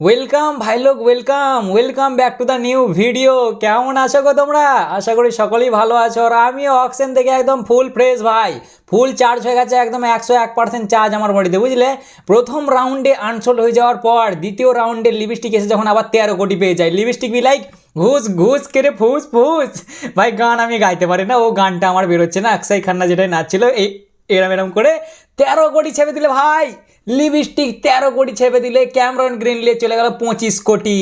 Welcome ভাই লোক, welcome back to the new video. কেমন আছো গো তোমরা? আশা করি সকলেই ভালো আছো। আর আমিও অক্সেন থেকে একদম ফুল ফ্রেশ ভাই, ফুল চার্জ হয়ে গেছে, একদম 101% চার্জ আমার বডিতে, বুঝলে। প্রথম রাউন্ডে আনসোল্ড হয়ে যাওয়ার পর দ্বিতীয় রাউন্ডে লিপস্টিক এসে যখন আবার 13 কোটি পেয়ে যায়, লিপস্টিক বি লাইক ঘুষ ঘুষ কেড়ে ফুস ফুস। ভাই গান আমি গাইতে পারি না, ও গানটা আমার বেরোচ্ছে না। অক্ষয় খান্না যেটা নাচছিল এই এরম এরম করে 13 কোটি ছেপে দিলে ভাই, লিপস্টিক 13 কোটি ছেপে দিলে ক্যামেরন গ্রিন নিয়ে চলে গেল 25 কোটি।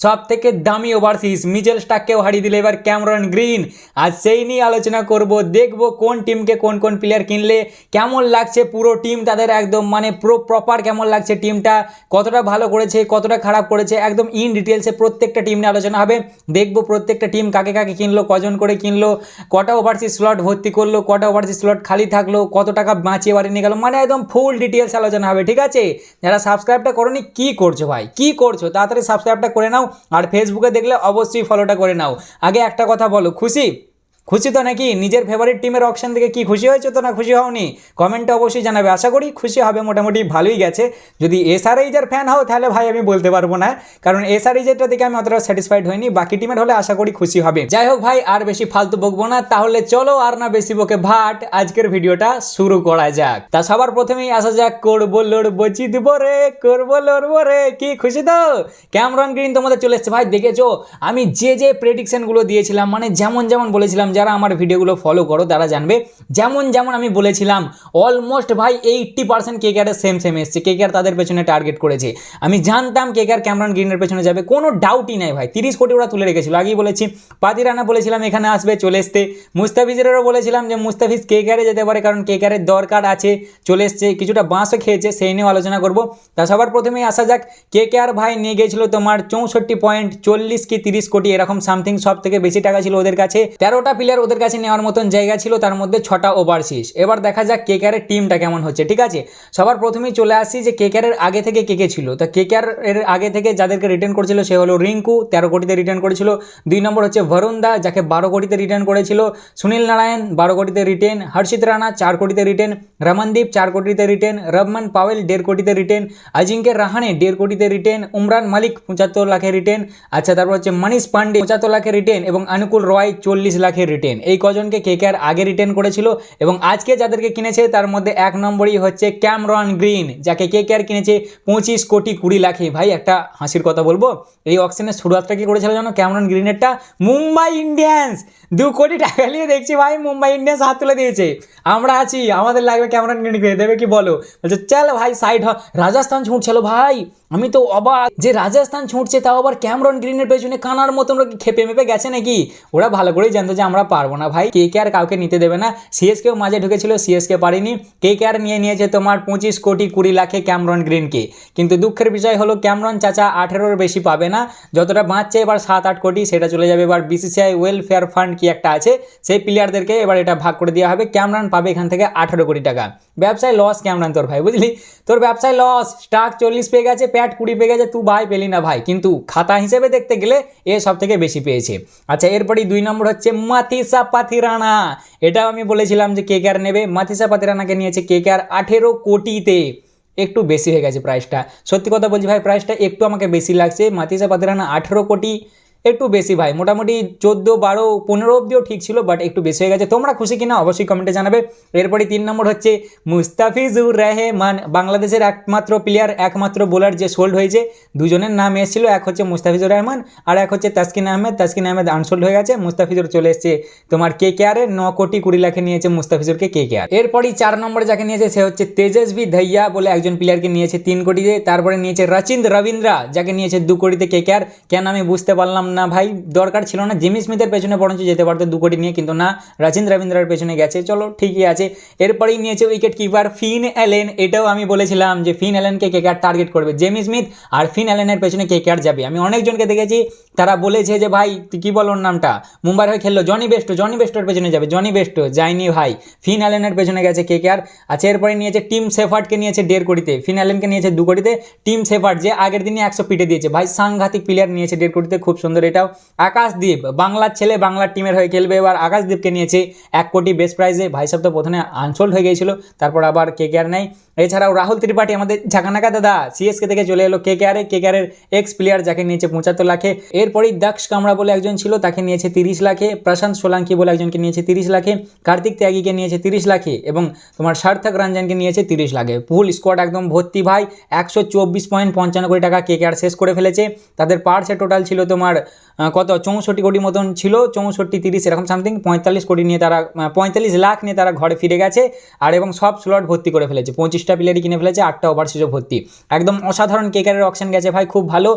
সব থেকে দামি ওভারসিজ মিচেল স্টার্ককেও হারিয়ে দিলে এবার ক্যামেরন গ্রিন। আর সেই নিয়ে আলোচনা করব, দেখব কোন টিমকে কোন কোন প্লেয়ার কিনলে কেমন লাগছে, পুরো টিম তাদের একদম মানে প্রপার কেমন লাগছে, টিমটা কতটা ভালো করেছে কতটা খারাপ করেছে, একদম ইন ডিটেলসে প্রত্যেকটা টিম নিয়ে আলোচনা হবে। দেখবো প্রত্যেকটা টিম কাকে কাকে কিনলো, কজন করে কিনলো, কটা ওভারসিজ স্লট ভর্তি করলো, কটা ওভারসিজ স্লট খালি থাকলো, কত টাকা বাঁচিয়ে বাড়ি নিয়ে গেল, মানে একদম ফুল ডিটেলস আলোচনা হবে, ঠিক আছে। যারা সাবস্ক্রাইবটা করোনি কি করছো ভাই, কি করছো? তাড়াতাড়ি সাবস্ক্রাইবটা করে নাও, আর ফেসবুকে দেখলে অবশ্যই ফলোটা করে নাও। আগে একটা কথা বলো, খুশি তো নাকি? নিজের ফেভারিট টিমের অকশন থেকে কি খুশি হয়েছে তো না খুশি হওনি? কমেন্টে অবশ্যই জানাবে। আশা করি খুশি হবে, মোটামুটি ভালোই গেছে। যদি এসআরএইচের ফ্যান হও তাহলে ভাই আমি বলতে পারবো না, কারণ এসআরএইচেরটা থেকে আমি অতটা স্যাটিসফাইড হইনি। বাকি টিমের হলে আশা করি খুশি হবে। যাই হোক ভাই, আর বেশি ফালতু বকবো না, তাহলে চলো আর না বেশি বকে ভাট, আজকের ভিডিওটা শুরু করা যাক। তা সবার প্রথমেই আসা যাক, করবো লড়বো জিতবো রে, করবো লড়বো রে। কি খুশি তো? ক্যামেরন গ্রিন তোমাদের চলে এসছে ভাই। দেখেছো আমি যে প্রেডিকশনগুলো দিয়েছিলাম, মানে যেমন যেমন বলেছিলাম, যারা আমার ভিডিওগুলো ফলো করো তারা জানবে, যেমন যেমন আমি বলেছিলাম অলমোস্ট ভাই 80% কেকেআরের সেম এসছে। কেকেআর তাদের পেছনে টার্গেট করেছে। আমি জানতাম কেকেআর ক্যামেরন গ্রিনের পেছনে যাবে, কোনো ডাউটই নাই ভাই। 30 কোটি ওরা তুলে রেখেছিল, আগেই বলেছি। পাতিরানা বলেছিলাম এখানে আসবে, চলে এসছে। মুস্তাফিজেরও বলেছিলাম যে মুস্তাফিজ কেকেআরে যেতে পারে, কারণ কেকেআরের দরকার আছে, চলে এসছে। কিছুটা বাঁশও খেয়েছে, সেই নিয়েও আলোচনা করবো। তা সবার প্রথমেই আসা যাক, কেকেআর ভাই নিয়ে গিয়েছিল তোমার 64 পয়েন্ট, 40 কি 30 কোটি এরকম সামথিং। সব থেকে বেশি টাকা ছিল ওদের কাছে, 13টা প্লেয়ার ওদের কাছে নেওয়ার মতন জায়গা ছিল, তার মধ্যে 6টা ওভারসিজ। এবার দেখা যাক কেকেআরের টিমটা কেমন হচ্ছে, ঠিক আছে। সবার প্রথমেই চলে আসি যে কেকেআরের আগে থেকে কে ছিল। তো কেকেআর এর আগে থেকে যাদেরকে রিটার্ন করেছিল সে হলো রিঙ্কু, 13 কোটিতে রিটার্ন করেছিল। 2 নম্বর হচ্ছে বরুণ দা, যাকে 12 কোটিতে রিটার্ন করেছিল। সুনীল নারায়ণ 12 কোটিতে রিটার্ন। হর্ষিত রানা 4 কোটিতে রিটার্ন। রমনদীপ 4 কোটিতে রিটার্ন। রবমান পাওয়েল 1.5 কোটিতে রিটার্ন। অজিঙ্ক্য রাহানে 1.5 কোটিতে রিটার্ন। উমরান মালিক 75 লাখের রিটার্ন। আচ্ছা, তারপর হচ্ছে মনীষ পান্ডে 75 লাখের রিটার্ন এবং অনুকূল রয় 40 লাখের রিটার্ন। এই কজনকে কেকেআর আগে রিটার্ন করেছিল। এবং আজকে যাদেরকে কিনেছে তার মধ্যে 1 নম্বরই হচ্ছে ক্যামেরন গ্রিন, যাকে কেকেআর কিনেছে 25 কোটি 20 লাখে। ভাই একটা হাসির কথা বলবো, এই অকশনের শুরুয়াতটা কি করেছিল জানো? ক্যামেরন গ্রিনেরটা মুম্বাই ইন্ডিয়ান্স 2 কোটি টাকা নিয়ে দেখছি ভাই মুম্বাই ইন্ডিয়ান্স হাত তুলে দিয়েছে। আমরা আছি, আমাদের লাগবে ক্যামেরন গ্রিন কিনে দেবে, কি বলো? বলছে চল ভাই সাইড হ। রাজস্থান ছুটছিল ভাই, আমি তো অবাক যে রাজস্থান ছুটছে, তাও আবার ক্যামেরন গ্রিনের পেছনে কানার মতন খেপে মেপে গেছে নাকি। ওরা ভালো করেই জানতো যে আমরা পারবো না ভাই, কেকেআর কাউকে নিতে দেবে না। সিএসকেও মাঝে ঢুকেছিল, সিএসকে পারেনি। কেকেআর নিয়ে নিয়েছে তোমার 25 কোটি 20 লাখে ক্যামেরন গ্রিনকে। কিন্তু দুঃখের বিষয় হলো ক্যামেরন চাচা 18-র বেশি পাবে না, যতটা বাঁচছে এবার 7-8 কোটি, সেটা চলে যাবে এবার বিসিসিআই ওয়েলফেয়ার ফান্ড কি একটা আছে, সেই প্লেয়ারদেরকে এবার এটা ভাগ করে দেওয়া হবে। ক্যামেরন পাবে এখান থেকে 18 কোটি টাকা। ব্যবসায় লস ক্যামেরন তোর ভাই, বুঝলি, তোর ব্যবসায় লস। স্টাক 40 পেয়ে গেছে, প্যাট 20 পেয়ে গেছে, তুই ভাই পেলি না ভাই, কিন্তু খাতা হিসেবে দেখতে গেলে এ সব থেকে বেশি পেয়েছে। আচ্ছা, এরপরই 2 নম্বর হচ্ছে মাথিসা পাথিরানা। এটাও আমি বলেছিলাম যে কেকেআর নেবে। মাথিসা পাথিরানাকে নিয়েছে কেকেআর 18 কোটিতে। একটু বেশি হয়ে গেছে প্রাইসটা, সত্যি কথা বলছি ভাই, প্রাইসটা একটু আমাকে বেশি লাগছে। মাথিসা পাথিরানা 18 কোটি একটু বেশি ভাই, মোটামুটি 14, 12, 15 অব্দিও ঠিক ছিল, বাট একটু বেশি হয়ে গেছে। তোমরা খুশি কিনা অবশ্যই কমেন্টে জানাবে। এরপরে 3 নম্বর হচ্ছে মুস্তাফিজুর রহমান, বাংলাদেশের একমাত্র প্লেয়ার, একমাত্র বোলার যে সোল্ড হয়েছে। দুজনের নাম এসেছিল, এক হচ্ছে মুস্তাফিজুর রহমান আর এক হচ্ছে তাসকিন আহমেদ। তাসকিন আহমেদ আনসোল্ড হয়ে গেছে, মুস্তাফিজুর চলে এসছে তোমার কেকেআর। 9 কোটি 20 লাখে নিয়েছে মুস্তাফিজুরকে কেকেআর। এরপরই 4 নম্বরে যাকে নিয়েছে সে হচ্ছে তেজস্বী ধাইয়া বলে একজন প্লেয়ারকে নিয়েছে 3 কোটিতে। তারপরে নিয়েছে রচিন্দ রবীন্দ্রা, যাকে নিয়েছে 2 কোটিতে কেকেআর। কেন আমি বুঝতে পারলাম না ভাই, দরকার ছিল না। জিমি স্মিথের পেছনে বরঞ্চ যেতে পারতো 2 কোটি নিয়ে, কিন্তু না, রচিন্দ রবীন্দ্রার পেছনে গেছে, চলো ঠিকই আছে। এরপরেই নিয়েছে উইকেট কিপার ফিন অ্যালেন। এটাও আমি বলেছিলাম যে ফিন অ্যালেনকে কেকেআর টার্গেট করবে। জেমি স্মিথ আর ফিন অ্যালেনের পেছনে কেকেআর যাবে। আমি অনেকজনকে দেখেছি তারা বলেছে যে ভাই কি বল ওর নামটা, মুম্বাইয়ের হয়ে খেললো, জনি বেস্টোর পেছনে যাবে। জনি বেস্টো যায়নি ভাই, ফিন অ্যালেনের পেছনে গেছে কেকেআর। আচ্ছা, এরপরে নিয়েছে টিম শেফার্ডকে নিয়েছে 1.5 কোটিতে। ফিন অ্যালেনকে নিয়েছে 2 কোটিতে। টিম শেফার্ড যে আগের দিনই 100 পিটে দিয়েছে ভাই, সাংঘাতিক প্লেয়ার নিয়েছে 1.5 কোটিতে, খুব সুন্দর এটাও। আকাশদীপ বাংলার ছেলে, বাংলার টিমের হয়ে খেলবে এবার। আকাশদীপকে নিয়েছে 1 কোটি বেস্ট প্রাইজে। ভাই সাহেব তো প্রথমে আনসোল্ড হয়ে গিয়েছিল, তারপর আবার কেকেআর নেয়। এছাড়াও রাহুল ত্রিপাঠী আমাদের ঝাঁকানাকা দাদা সিএসকে থেকে চলে এলো কেকেআরের এক্স প্লেয়ার, যাকে নিয়েছে 75 লাখে। এরপরই দক্ষ কামরা বলে একজন ছিল, তাকে নিয়েছে 30 লাখে। প্রশান্ত সোলাঙ্কি বলে একজনকে নিয়েছে 30 লাখে। কার্তিক ত্যাগীকে নিয়েছে 30 লাখে এবং তোমার সার্থক রঞ্জনকে নিয়েছে 30 লাখে। ফুল স্কোয়াড একদম ভর্তি ভাই। 124.55 কোটি টাকা কেকেআর শেষ করে ফেলেছে। তাদের পার্সে টোটাল ছিল তোমার কত 64 কোটি মতন ছিল, 64-30 এরকম সামথিং। 45 কোটি নিয়ে তারা 45 লাখ নিয়ে তারা ঘরে ফিরে গেছে। আর এবং সব স্লট ভর্তি করে ফেলেছে, 25টা প্লেয়ারই কিনে ফেলেছে, 8টা ওভারসিজও ভর্তি। একদম অসাধারণ কেকেআরের অকশন গেছে ভাই, খুব ভালো।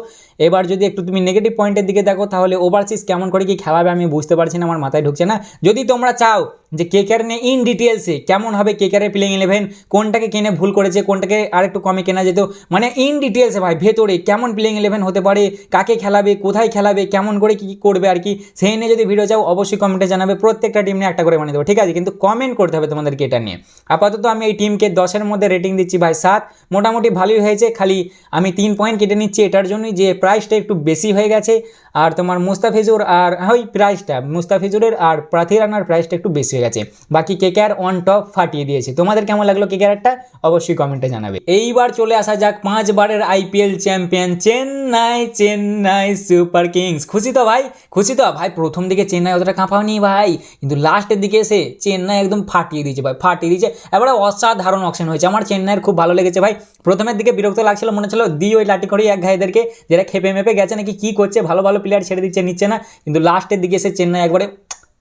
এবার যদি একটু তুমি নেগেটিভ পয়েন্টের দিকে দেখো, তাহলে ওভারসিজ কেমন করে কি খেলাবে আমি বুঝতে পারছি না, আমার মাথায় ঢুকছে না। যদি তোমরা চাও যে কেকেআর নিয়ে ইন ডিটেলসে কেমন হবে কেকেআরের প্লেইং 11, কোনটাকে কিনে ভুল করেছে, কোনটাকে আরেকটু কমে কেনা যেত, মানে ইন ডিটেলসে ভাই ভেতরে কেমন প্লেইং 11 হতে পারে, কাকে খেলাবে, কোথায় খেলাবে, কেমন করে কী করবে আর কি, সেই নিয়ে যদি ভিডিও চাও অবশ্যই কমেন্টে জানাবে। প্রত্যেকটা টিম নিয়ে একটা করে বানিয়ে দেবো, ঠিক আছে? কিন্তু কমেন্ট করতে হবে তোমাদেরকে এটা নিয়ে। আপাতত আমি এই টিমকে 10-এর মধ্যে রেটিং দিচ্ছি ভাই 7। মোটামুটি ভালোই হয়েছে, খালি আমি 3 পয়েন্ট কেটে নিচ্ছি এটার জন্যই যে প্রাইসটা একটু বেশি হয়ে গেছে। আর তোমার মুস্তাফিজুর আর ওই প্রাইসটা মুস্তাফিজুরের আর প্রার্থী রানার প্রাইসটা একটু বেশি হয়ে গেছে। বাকি কেকেআর অন টপ ফাটিয়ে দিয়েছে। তোমাদের কেমন লাগলো কেকেআরটা অবশ্যই কমেন্টে জানাবে। এইবার চলে আসা যাক 5 বারের আইপিএল চ্যাম্পিয়ন চেন্নাই সুপার কিংস। খুশি তো ভাই? খুশি তো ভাই? প্রথম দিকে চেন্নাই অতটা কাঁপাওনি ভাই, কিন্তু লাস্টের দিকে এসে চেন্নাই একদম ফাটিয়ে দিয়েছে ভাই, ফাটিয়ে দিয়েছে। এবারে অসাধারণ অকশন হয়েছে, আমার চেন্নাইয়ের খুব ভালো লেগেছে ভাই। প্রথমের দিকে বিরক্ত লাগছিল, মনে হচ্ছিল ওই লাঠি করেই এক ঘাইদেরকে, যারা খেপে মেপে গেছে নাকি কী করছে, ভালো ভালো প্লেয়ার ছেড়ে দিচ্ছে, নিচ্ছে না। কিন্তু লাস্টের দিকে এসে চেন্নাই একবারে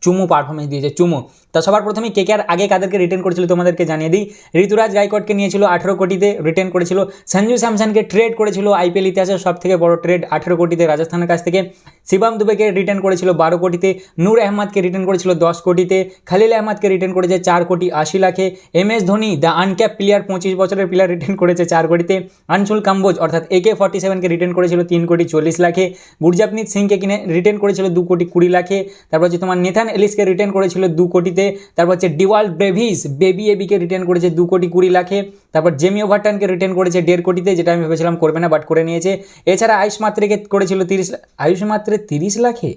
চুমু পারফরমেন্স দিয়েছে, চুমু। তা সবার প্রথমেই কেকেআর আগে কাদেরকে রিটেন করেছিল তোমাদেরকে জানিয়ে দিই। ঋতুরাজ গায়কোয়াড়কে নিয়েছিল 18 কোটিতে, রিটেন করেছিল। সঞ্জু স্যামসনকে ট্রেড করেছিল, আইপিএল ইতিহাসের সব থেকে বড় ট্রেড, 18 কোটিতে রাজস্থানের কাছ থেকে। শিবম দুবেকে রিটেন করেছিল 12 কোটিতে। নূর আহমদকে রিটেন করেছিল 10 কোটিতে। খালিল আহমদকে রিটেন করেছে 4 কোটি 80 লাখে। MS Dhoni the uncapped player, 25 বছরের প্লেয়ার, রিটেন করেছে 4 কোটিতে। আনশুল কাম্বোজ অর্থাৎ AK-47কে রিটেন করেছিল 3 কোটি 40 লাখে। গুরজাপনীত সিংকে কিনে রিটেন করেছিল 2 কোটি 20 লাখে। তারপর হচ্ছে তোমার নেথান এলিসকে রিটেন করেছিল 2 কোটিতে। তারপর হচ্ছে ডিওয়াল্ড ব্রেভিস বেবি এবিকে রিটেন করেছে 2 কোটি 20 লাখে। তারপর জেমি ওভারটনকে রিটেন করেছে 1.5 কোটিতে, যেটা আমি ভেবেছিলাম করবে না, বাট করে নিয়েছে। এছাড়া আয়ুষ মাত্রেকে করেছিল 30 লাখে।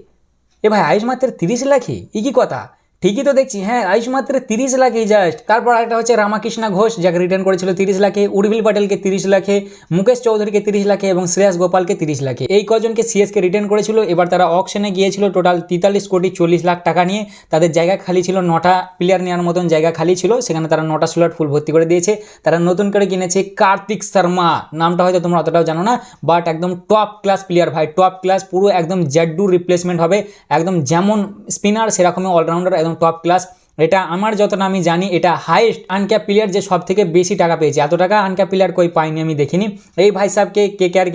এ ভাই আয়ুষ মাত্র 30 লাখে, ই কি কথা? ঠিকই তো দেখছি, হ্যাঁ আয়ুষ মাত্র 30 লাখেই জাস্ট। তারপর আরেকটা হচ্ছে রামাকৃষ্ণ ঘোষ, যাকে রিটার্ন করেছিল 30 লাখে। উর্বিল প্যাটেলকে 30 লাখে। মুকেশ চৌধুরীকে 30 লাখে এবং শ্রেয়াস গোপালকে 30 লাখে। এই কজনকে সিএসকে রিটার্ন করেছিল। এবার তারা অকশনে গিয়েছিল টোটাল 43 কোটি 40 লাখ টাকা নিয়ে। তাদের জায়গা খালি ছিল, 9টা প্লেয়ার নেওয়ার মতন জায়গা খালি ছিল, সেখানে তারা 9টা স্লট ফুল ভর্তি করে দিয়েছে। তারা নতুন করে কিনেছে কার্তিক শর্মা, নামটা হয়তো তোমরা অতটাও জানো না, বাট একদম টপ ক্লাস প্লেয়ার ভাই, টপ ক্লাস, পুরো একদম জাড্ডুর রিপ্লেসমেন্ট হবে। একদম যেমন স্পিনার সেরকমই অলরাউন্ডার, একদম টপ ক্লাস। এটা আমার যতটা আমি জানি এটা হাইয়েস্ট আনক্যাপ প্লেয়ার যে সব থেকে বেশি টাকা পেয়েছে। এত টাকা আনক্যাপ প্লেয়ার কই পাইনি আমি দেখিনি। এই ভাই সাহেবকে কেকেআর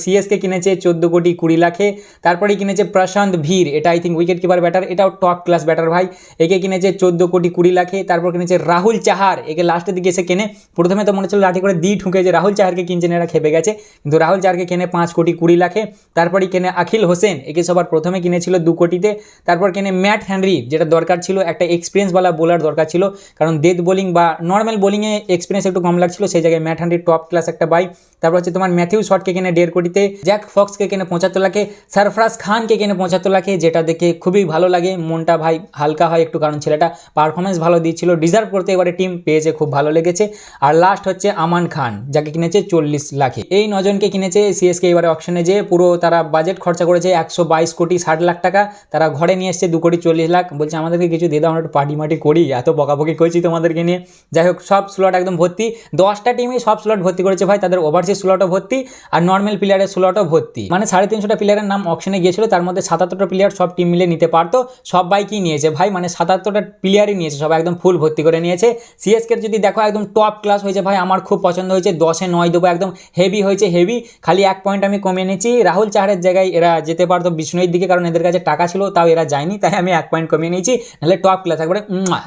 সিএসকে কিনেছে 14 কোটি 20 লাখে। তারপরে কিনেছে প্রশান্ত ভীর, এটা I think wicket keeper batter, এটাও টপ ক্লাস ব্যাটার ভাই, একে কিনেছে 14 কোটি 20 লাখে। তারপর কিনেছে রাহুল চাহার, একে লাস্টের দিকে এসে কেনে। প্রথমে তো মনে ছিল লাঠি করে ঠুকে যে রাহুল চাহারকে কিনছেন, এরা খেপে গেছে, কিন্তু রাহুল চাহারকে কেনে 5 কোটি 20 লাখে। তারপরে কেনে আখিল হোসেন, একে সবার প্রথমে কিনেছিল 2 কোটিতে। তারপর কেনে ম্যাট হেনরি, যেটা দরকার ছিল, একটা এক্সপিরিয়েন্সওয়ালা বোলার দরকার ছিল, কারণ ডেথ বোলিং বা নর্মাল বোলিংয়ে এক্সপিরিয়েন্স একটু কম লাগছিল, সেই জায়গায় ম্যাট হেনরি টপ ক্লাস একটা বাই। তারপর হচ্ছে তোমার ম্যাথিউ শটকে কিনে 1.5 কোটিতে। জ্যাক ফক্সকে কিনে 75 লাখে। সরফরাজ খানকে কিনে 75 লাখে, যেটা দেখে খুবই ভালো লাগে, মনটা ভাই হালকা হয় একটু, কারণ ছেলেটা পারফরমেন্স ভালো দিচ্ছিল, ডিজার্ভ করতে এবারে টিম পেয়েছে, খুব ভালো লেগেছে। আর লাস্ট হচ্ছে আমান খান, যাকে কিনেছে 40 লাখে। এই 9 জনকে কিনেছে সিএসকে এবারে অকশনে, যে পুরো তারা বাজেট খরচা করেছে 122 কোটি 60 লাখ টাকা। তারা ঘরে নিয়ে এসছে 2 কোটি 40 লাখ। বলছে আমাদেরকে কিছু দিয়ে দাও, আমরা একটু পার্টি মাটি করি, এত বকাবকি করছি তোমাদেরকে নিয়ে। যাই হোক, সব স্লট একদম ভর্তি, 10টা টিমে সব স্লট ভর্তি করেছে ভাই। তাদের ওভারসিজ স্লটও ভর্তি আর নর্মাল প্লেয়ারের স্লটও ভর্তি, মানে 350টা প্লেয়ারের নাম অকশনে গিয়েছিল, তার মধ্যে 77টা প্লেয়ার সব টিম মিলে নিতে পারতো, সবাই কি নিয়েছে ভাই, মানে 77টা প্লেয়ারই নিয়েছে, সব একদম ফুল ভর্তি করে নিয়েছে। সিএসকে যদি দেখো একদম টপ ক্লাস হয়েছে ভাই, আমার খুব পছন্দ হয়েছে, 10-এ 9 দেবো, একদম হেভি হয়েছে, হেভি। খালি 1 পয়েন্ট আমি কমিয়ে নিয়েছি, রাহুল চাহারের জায়গায় এরা যেতে পারতো বিষ্ণুর দিকে, কারণ এদের কাছে টাকা ছিল, তাও এরা যায়নি, তাই আমি 1 পয়েন্ট কমিয়ে নিয়েছি, নাহলে টপ ক্লাস একবারে